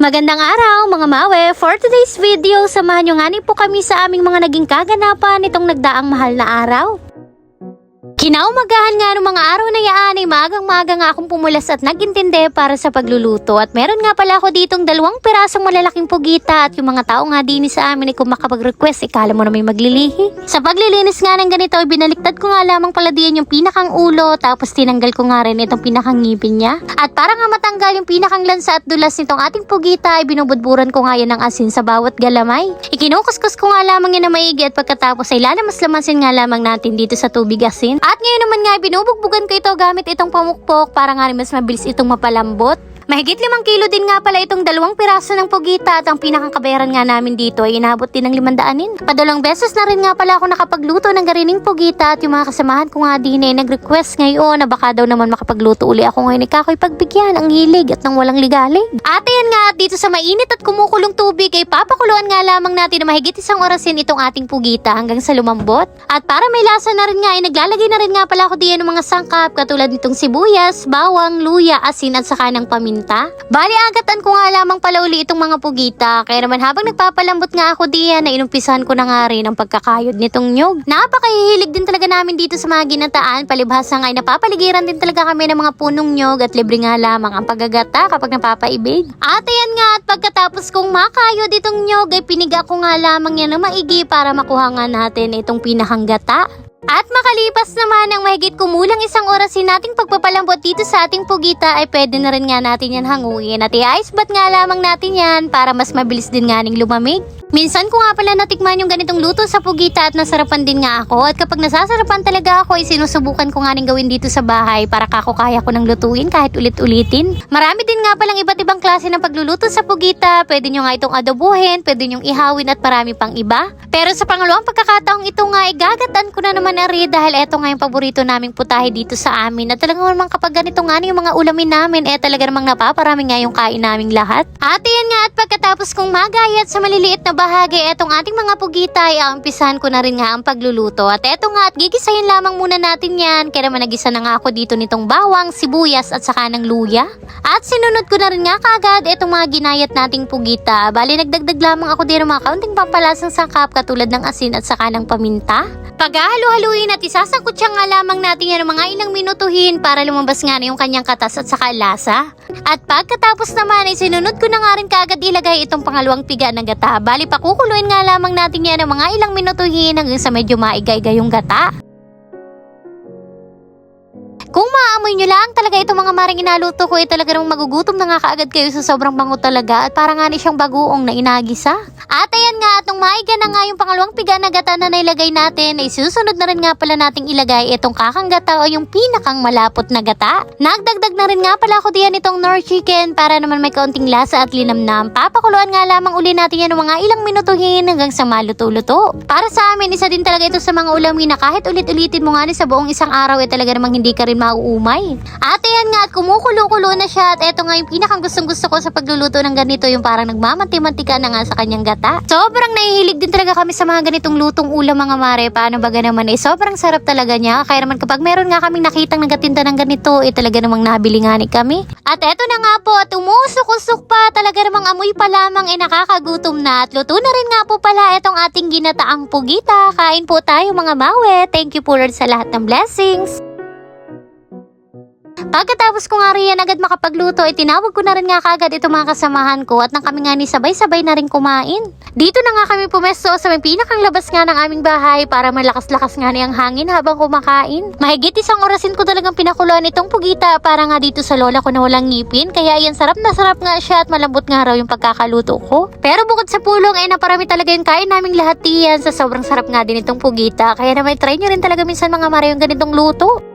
Magandang araw mga mawe! For today's video, samahan nyo nga po kami sa aming mga naging kaganapan nitong nagdaang mahal na araw. Kinaumagahan nga ng mga araw na yaan ay maagang-maaga nga akong pumulas at nagintindi para sa pagluluto. At meron nga pala ako ditong 2 pirasong malalaking pugita at yung mga tao nga din sa amin ay kung makapag-request, ikala mo na may maglilihi. Sa paglilinis nga ng ganito, binaliktad ko nga lamang pala diyan yung pinakang ulo, tapos tinanggal ko nga rin itong pinakang ngipin niya. At para nga matanggal yung pinakang lansa at dulas nitong ating pugita ay binubudburan ko nga yan ng asin sa bawat galamay. Ikinukuskus ko nga lamang yan na maigi at pagkatapos ay lalamas-lamasin nga lamang natin dito sa tubig asin. At ngayon naman nga binubugbugan ko ito gamit itong pamukpok para nga rin mas mabilis itong mapalambot. Mahigit 5 kilo din nga pala itong 2 piraso ng pugita at ang pinakang kabayaran nga namin dito ay inabot din ng 500. Padalang beses na rin nga pala ako nakapagluto ng garining pugita at yung mga kasamahan ko nga din ay nag-request ngayon na baka daw naman makapagluto uli ako ngayon. Ikako'y pagbigyan ang hilig at nang walang ligalig. At ayan nga, at dito sa mainit at kumukulong tubig ay papakuluan nga lamang natin na mahigit 1 orasin itong ating pugita hanggang sa lumambot. At para may lasa na rin nga ay naglalagay na rin nga pala ako diyan ng mga sangkap katulad nitong sibuyas, bawang, luya, asin at saka ng paminta. Bali agatan ko nga lamang pala uli itong mga pugita, kaya naman habang nagpapalambot nga ako diyan na inumpisahan ko na nga rin ang pagkakayod nitong nyog. Napakahihilig din talaga namin dito sa mga ginataan, palibhasa nga ay napapaligiran din talaga kami ng mga punong nyog at libre nga lamang ang paggagata kapag napapaibig. At ayan nga, at pagkatapos kong makayod itong nyog ay piniga ko nga lamang yan na maigi para makuha nga natin itong pinakang gata. At makalipas naman ang mahigit kumulang 1 orasin nating pagpapalambot dito sa ating pugita ay pwede na rin nga natin yan hanguin at i-ice bath nga lamang natin yan para mas mabilis din nga ning lumamig. Minsan ko nga pala natikman yung ganitong luto sa pugita at nasarapan din nga ako at kapag nasasarapan talaga ako ay sinusubukan ko nga rin gawin dito sa bahay para kaya ko ng lutuin kahit ulit-ulitin. Marami din nga palang iba't ibang klase ng pagluluto sa pugita, pwede nyo nga itong adobuhin, pwede nyong ihawin at marami pang iba. Pero sa pangalawang pagkakataong ito nga ay gagataan ko na naman ari dahil eto nga yung paborito naming putahe dito sa amin at talagang naman kapag ganito nga yung mga ulamin namin talaga namang napaparami nga yung kain naming lahat. At yan nga, at pagkatapos kong magayat sa maliliit na bahagi etong ating mga pugita ay umpisahan ko na rin nga ang pagluluto. At eto nga, at gigisahin lamang muna natin yan kaya naman nagisa na nga ako dito nitong bawang, sibuyas at saka ng luya. At sinunod ko na rin nga kagad etong mga ginayat nating pugita. Bali nagdagdag lamang ako din ng mga kaunting pampalasang sangkap katulad ng asin at saka ng paminta. Paghahalu-haluin at isasangkot siya nga lamang natin yan ng mga ilang minutuhin para lumabas nga na yung kanyang katas at saka lasa. At pagkatapos naman ay sinunod ko na nga rin kaagad ilagay itong pangalawang piga ng gata. Bali pakukuluin nga lamang natin yan ng mga ilang minutuhin hanggang sa medyo maigay-gay yung gata. Kung maamoy nyo lang talaga itong mga maring inaluto ko ay talaga namang magugutom na nga kaagad kayo sa sobrang bango talaga at parang nga ni siyang bagoong na inagisa. At ayan nga, at nung maiga na nga yung pangalawang piga na gata na nailagay natin ay susunod na rin nga pala nating ilagay itong kakang gata o yung pinakang malapot na gata. Nagdagdag na rin nga pala ako diyan itong Nor chicken para naman may kaunting lasa at linamnam. Papakuluan nga lamang uli natin yan ng mga ilang minutuhin hanggang sa maluto-luto. Para sa amin, isa din talaga ito sa mga ulamin na kahit ulit-ulitin mo nga sa buong isang araw ay talaga namang hindi ka rin mauumay. At ayan nga, at kumukulo-kulo na siya at eto nga yung pinakang gustong-gusto ko sa pagluluto ng ganito, yung parang nagmamanti-mantika na nga sa kanyang gata. Sobrang nahihilig din talaga kami sa mga ganitong lutong ulam mga mare. Paano baga naman sobrang sarap talaga niya. Kaya naman kapag meron nga kaming nakitang nagatinda ng ganito talaga namang nabili nga ni kami. At eto na nga po, at umusok-usok pa, talaga namang amoy pa lamang nakakagutom na at luto na rin nga po pala itong ating ginataang pugita. Kain po tayo mga mawe. Thank you po Lord sa lahat ng blessings. Pagkatapos ko nga riyan agad makapagluto ay tinawag ko na rin nga kagad itong mga kasamahan ko at nang kami nga ni sabay-sabay na rin kumain. Dito na nga kami pumesto sa may pinakang labas nga ng aming bahay para malakas-lakas nga niyang hangin habang kumakain. Mahigit 1 orasin ko talagang pinakuluan itong pugita para nga dito sa lola ko na walang ngipin kaya ayan sarap na sarap nga siya at malambot nga raw yung pagkakaluto ko. Pero bukod sa pulong naparami talaga yung kain naming lahat diyan sa sobrang sarap nga din itong pugita kaya naman try nyo rin talaga minsan mga mare yung ganitong luto.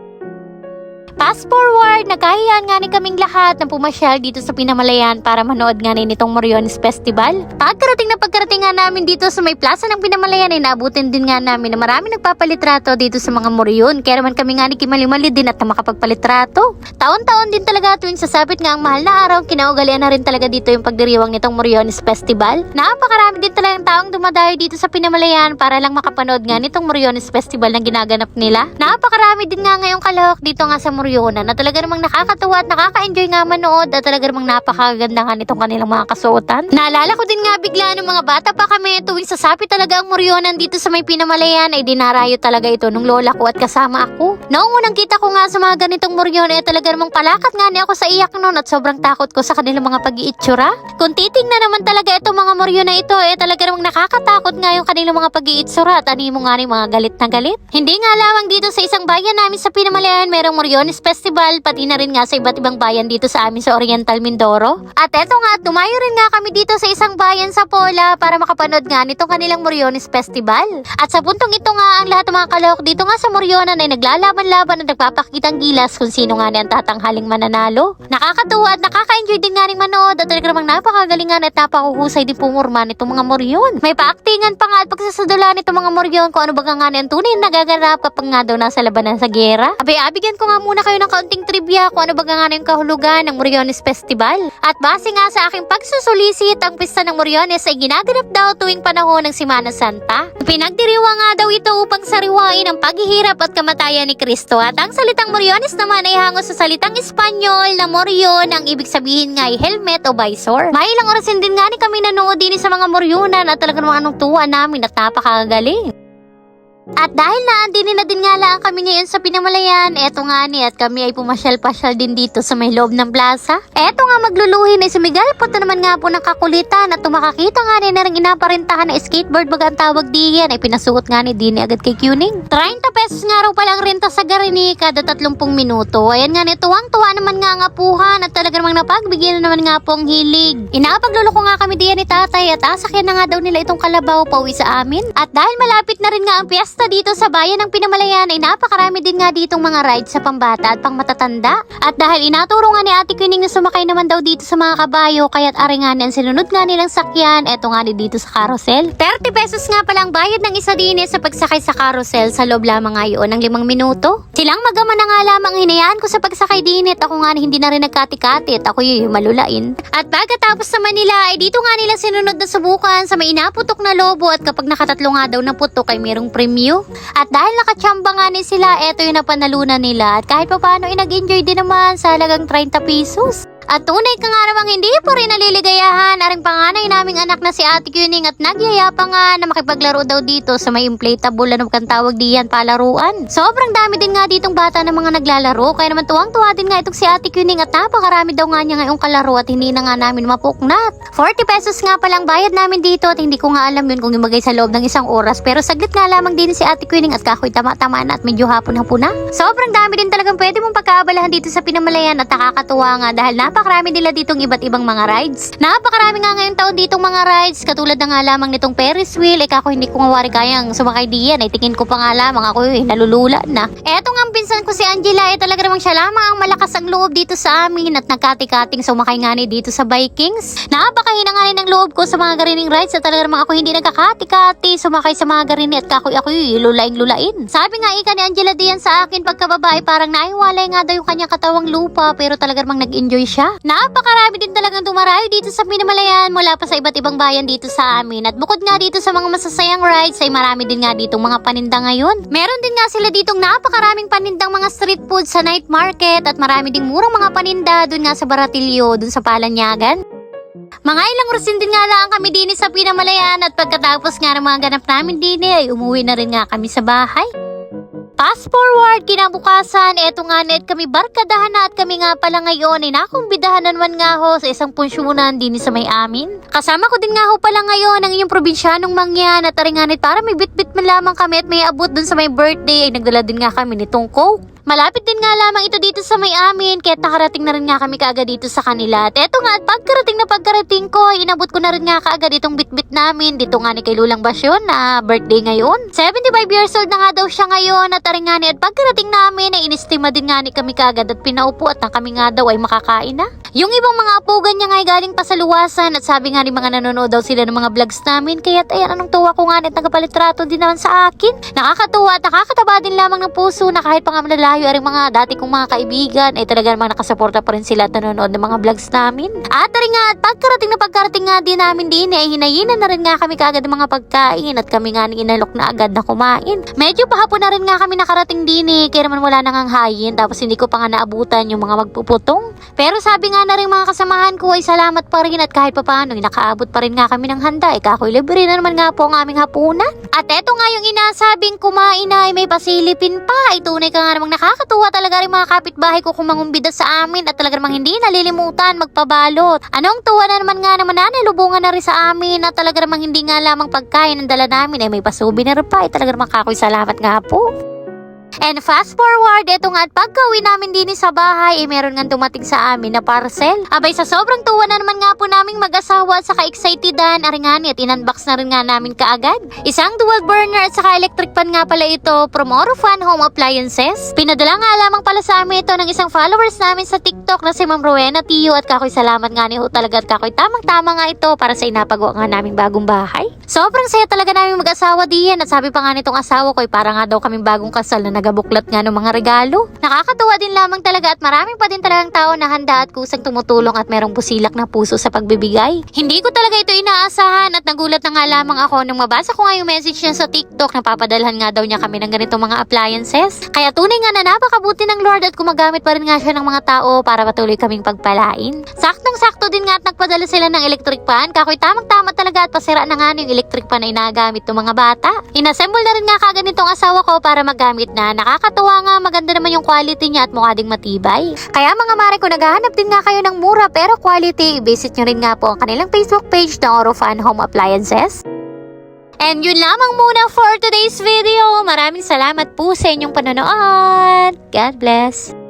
Fast forward, nagkahiyaan nga ni kaming lahat na pumasyal dito sa Pinamalayan para manood nga nitong Moriones Festival. Pagkarating nga namin dito sa may plaza ng Pinamalayan ay naabutin din nga namin na marami nagpapalitrato dito sa mga Morion. Kaya naman kami nga ni Kimali-mali din at na makapagpalitrato. Taon-taon din talaga tuwing sasabit nga ang mahal na araw, kinaugalian na rin talaga dito yung pagdiriwang nitong Moriones Festival. Napakarami din talagang taong dumadayo dito sa Pinamalayan para lang makapanood nga nitong Moriones Festival na ginaganap nila. Napakarami din nga ngayong kalahok dito nga sa Moryona na talaga namang nakakatuwa at nakaka-enjoy nga manood at talaga namang napakaganda nga nitong kanilang mga kasuotan. Naalala ko din nga bigla nung mga bata pa kami tuwing sasapi talaga ang Moryonan dito sa may Pinamalayan ay dinarayo talaga ito nung lola ko at kasama ako. Noong unang kita ko nga sa mga ganitong Moryona ay talaga namang palakat nga niya ako sa iyak noon at sobrang takot ko sa kanilang mga pag-iitsura. Kung titingnan naman talaga itong mga Moryona ito ay talaga namang nakakatakot nga yung kanilang mga pag-iitsura at animo nga rin mga galit na galit. Hindi nga lamang dito sa isang bayan namin sa Pinamalayan merong Moryones Festival pati na rin nga sa iba't ibang bayan dito sa amin sa Oriental Mindoro. At eto nga, tumayo rin nga kami dito sa isang bayan sa Pola para makapanood nga nitong kanilang Moryones Festival. At sa puntong ito nga, ang lahat ng mga kalahok dito nga sa Moryonan ay naglalaban-laban at nagpapakitang gilas kung sino nga ang tatanghaling mananalo. Nakakatuwa at nakaka-enjoy din nga rin manood at talaga namang napakagalingan at napakuhusay din pumurma nitong mga Moryon. May paaktingan pa nga at pagsasadula nitong mga Moryon kung ano ba nga ang tunay na nagaganap kapag nga daw nasa labanan sa gera. Abay, abigyan ko nga muna kayo ng kaunting trivia kung ano ba nga yung kahulugan ng Moryones Festival. At base nga sa aking pagsusulisit, ang pista ng Moryones ay ginaganap daw tuwing panahon ng Semana Santa. Pinagdiriwa nga daw ito upang sariwain ang paghihirap at kamatayan ni Kristo. At ang salitang Moryones naman ay hango sa salitang Espanyol na Moryon, ang ibig sabihin nga ay helmet o visor. May ilang orasin din nga ni kami nanood din sa mga Moryonan at talagang anong tuwa namin at napakagaling. At dahil naandinin na din nga lang kami ngayon sa Pinamalayan, eto nga ni at kami ay pumasyal-pasyal din dito sa may loob ng plaza. Eto nga magluluhin ay sumigalpot na naman nga po ng kakulitan at tumakakita nga ni na rin inaparentahan na skateboard baga ang tawag diyan ay pinasuot nga ni Dini agad kay Kuning. 30 pesos nga raw palang renta sa Garini kada 30 minuto. Ayan nga ni tuwang-tuwa naman nga ang apuhan at talaga namang napagbigyan na naman nga po ang hilig. Inapagluloko nga kami diyan ni tatay at asakyan na nga daw nila itong kalabaw pauwi sa amin. At dahil malapit na rin nga ang piyesta dito sa bayan ng Pinamalayan ay napakarami din nga ditong mga rides sa pambata at pang matatanda. At dahil inaturo nga ni Ate Kuning na sumakay naman daw dito sa mga kabayo kaya't ari nga ang sinunod nga nilang sakyan, eto nga dito sa carousel. 30 pesos nga pala ang bayad ng isa din sa pagsakay sa carousel sa loob lamang ngayon ng 5 minuto. Silang magama na nga lamang hinayaan ko sa pagsakay din at ako nga hindi na rin nagkati-kati at ako yung malulain. At pagkatapos sa Manila ay dito nga nilang sinunod na subukan sa may inaputok na lobo at kapag nakatatlo nga daw na putok ay merong premyo. At dahil nakachamba nga ni sila, eto yung napanalunan nila. At kahit pa paano ay nag-enjoy din naman sa halagang 30 pesos. At tunay ka nga namang hindi po rin naliligayahan aring panganay naming anak na si Ate Kuning at nagyaya pa nga na makipaglaro daw dito sa may inflatable ano kang tawag diyan palaruan. Sobrang dami din nga ditong bata na mga naglalaro kaya naman tuwang-tuwa din nga itong si Ate Kuning at napakarami daw nga niya ngayong kalaro at hindi na nga namin mapuknat. 40 pesos nga palang bayad namin dito at hindi ko nga alam yun kung imagay sa loob ng isang oras pero saglit nga lamang din si Ate Kuning at kakoy tama-tama na at medyo hapon-hapon na. Sobrang dami din talagang pwede mong pagkaabalahan dito sa Pinamalayan at nakakatuwa nga dahil napakarami nila ditong iba't ibang mga rides. Napakarami nga ngayong taon ditong mga rides katulad na nga lamang nitong Ferris wheel. Ako hindi ko nga wari kayang sumakay diyan ay tingin ko pa nga lamang ako nalulula na. Eto nga ang pinsan ko si Angela ay talaga namang siya lamang ang malakas ang loob dito sa amin at nagkati-kating sumakay nga ni dito sa Vikings. Napakahina nga rin ang loob ko sa mga garining rides at talaga namang ako hindi nagkakati-kati sumakay sa mga garini at kakoy lulaing-lulain. Sabi nga ika ni Angela diyan sa akin pagkababae parang naiwalay nga daw yung kanyang katawang lupa pero talaga namang nag-enjoy siya. Napakarami din talagang dumarayo dito sa Pinamalayan mula pa sa iba't ibang bayan dito sa amin. At bukod nga dito sa mga masasayang rides ay marami din nga ditong mga paninda ngayon. Meron din nga sila ditong napakaraming panindang mga street food sa night market at marami ding murang mga paninda dun nga sa Baratillo, dun sa Palanyagan. Mga ilang rosin din nga lang kami din sa Pinamalayan at pagkatapos nga ng mga ganap namin din ay umuwi na rin nga kami sa bahay. Fast forward, kinabukasan, eto nga net kami barkadahan na at kami nga pala ngayon ay nakumbidahan naman nga ho sa isang punsyonan din sa may amin. Kasama ko din nga ho pala ngayon ang iyong probinsyanong mangyan at taringanit para may bit-bit man lamang kami at may abot dun sa may birthday ay nagdala din nga kami nitong Coke. Malapit din nga lamang ito dito sa may amin kaya't nakarating na rin nga kami kaagad dito sa kanila. At eto nga at pagkarating ko ay inabot ko na rin nga kaagad itong bit-bit namin dito nga ni kay Lulang Basyon na birthday ngayon. 75 years old na nga daw siya ngayon at taring nga ni at pagkarating namin ay inistima din nga ni kami kaagad at pinaupo at ang kami nga daw ay makakain na. Yung ibang mga apugan niya nga ay galing pa sa luwasan at sabi nga ni mga nanonood daw sila ng mga vlogs namin kaya't ayan anong tuwa ko nga at nagapalitrato din naman sa akin. Nakakatuwa at nakakataba din lamang ng puso na kahit pa nga malalayo tayo ay mga dati kong mga kaibigan ay talaga namang nakasuporta pa rin sila at nanonood ng mga vlogs namin. At rin nga, at pagkarating nga din namin din ay hinayinan na rin nga kami kaagad ng mga pagkain at kami nga ni inalok na agad na kumain. Medyo pahapon na rin nga kami nakarating din kaya naman wala nang hanghayin tapos hindi ko pa nga naabutan yung mga magpuputong. Pero sabi nga na rin mga kasamahan ko ay salamat pa rin at kahit papaano nakaabot pa rin nga kami ng handa kakoy libre na naman nga po ang aming hapunan. At eto nga yung inasabing kumain na ay may pasilipin pa ay tunay ka nga namang nakakatuwa talaga rin mga kapitbahay ko kung mangumbida sa amin at talaga namang hindi nalilimutan magpabalot. Anong tuwa na naman nga naman nalubungan na rin sa amin at talaga namang hindi nga lamang pagkain ang dala namin ay may pa-souvenir pa ay talaga namang kakoy salamat nga po. And fast forward, eto nga at pagka-uwi namin din sa bahay, meron nga dumating sa amin na parcel. Abay sa sobrang tuwa na naman nga po naming mag-asawa at saka excitedan, aringani at in-unbox na rin nga namin kaagad. Isang dual burner at saka electric pan nga pala ito from Orofan Home Appliances. Pinadala nga lamang pala sa amin ito ng isang followers namin sa TikTok na si Ma'am Rowena Tio at kakoy salamat nga ni ho talaga at kakoy tamang-tama nga ito para sa inapagawa nga naming bagong bahay. Sobrang saya talaga namin mag-asawa diyan at sabi pa nga nitong asawa ko ay para nga daw kaming bagong kasal na nagabuklat nga ng mga regalo. Nakakatuwa din lamang talaga at maraming pa din talagang tao na handa at kusang tumutulong at merong busilak na puso sa pagbibigay. Hindi ko talaga ito inaasahan at nagulat na nga lamang ako nung mabasa ko nga yung message niya sa TikTok na papadalhan nga daw niya kami ng ganitong mga appliances. Kaya tunay nga na napakabuti ng Lord at gumagamit pa rin nga siya ng mga tao para patuloy kaming pagpalain. Saktong-sakto din nga at nagpadala sila ng electric pan. Kakoy tamang-tama talaga at pasira na nga yung electric pan na inagamit ng mga bata. Inassemble na rin nga kagad nitong asawa ko para magamit na. Nakakatuwa nga, maganda naman yung quality niya at mukha ding matibay. Kaya mga mare ko, naghahanap din nga kayo ng mura pero quality, visit nyo rin nga po ang kanilang Facebook page na Orofan Home Appliances. And yun lamang muna for today's video. Maraming salamat po sa inyong panonood. God bless.